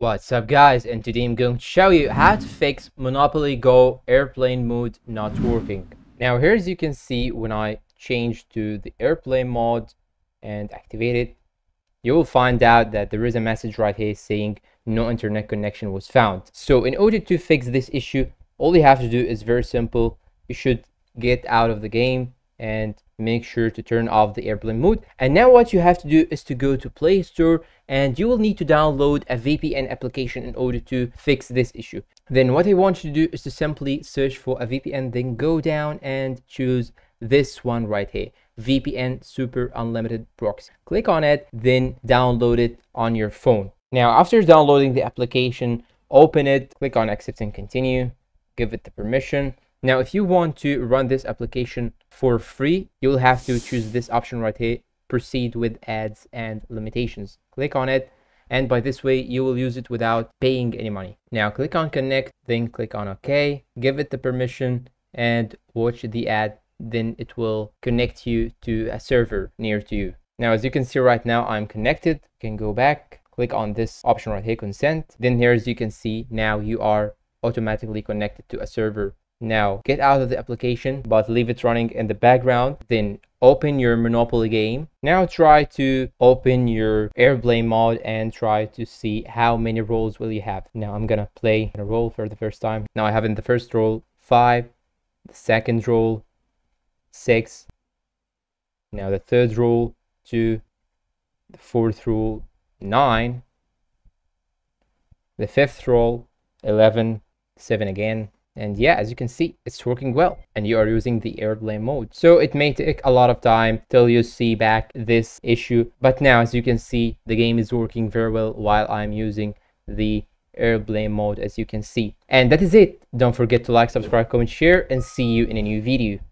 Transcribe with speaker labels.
Speaker 1: What's up guys, and today I'm going to show you how to fix Monopoly Go airplane mode not working. Now here, as you can see, when I change to the airplane mode and activate it, you will find out that there is a message right here saying no internet connection was found. So in order to fix this issue, all you have to do is very simple. You should get out of the game and make sure to turn off the airplane mode. And now what you have to do is to go to Play Store, and you will need to download a VPN application in order to fix this issue. Then what I want you to do is to simply search for a VPN, then go down and choose this one right here, VPN Super Unlimited Proxy. Click on it, then download it on your phone. Now after downloading the application, open it, click on accept and continue, give it the permission. Now if you want to run this application for free, you'll have to choose this option right here, proceed with ads and limitations. Click on it, and by this way you will use it without paying any money. Now click on connect, then click on OK, give it the permission and watch the ad, then it will connect you to a server near to you. Now as you can see right now, I'm connected. You can go back, click on this option right here, consent. Then here, as you can see, now you are automatically connected to a server. Now get out of the application, but leave it running in the background, then open your Monopoly game. Now try to open your airplane mode and try to see how many rolls will you have. Now I'm gonna play a roll for the first time. Now I have in the first roll 5, the second roll 6, now the third roll 2, the fourth roll 9, the fifth roll 11, 7 again. And yeah, as you can see, it's working well, and you are using the airplane mode. So it may take a lot of time till you see back this issue, but now as you can see, the game is working very well while I'm using the airplane mode, as you can see. And that is it. Don't forget to like, subscribe, comment, share, and see you in a new video.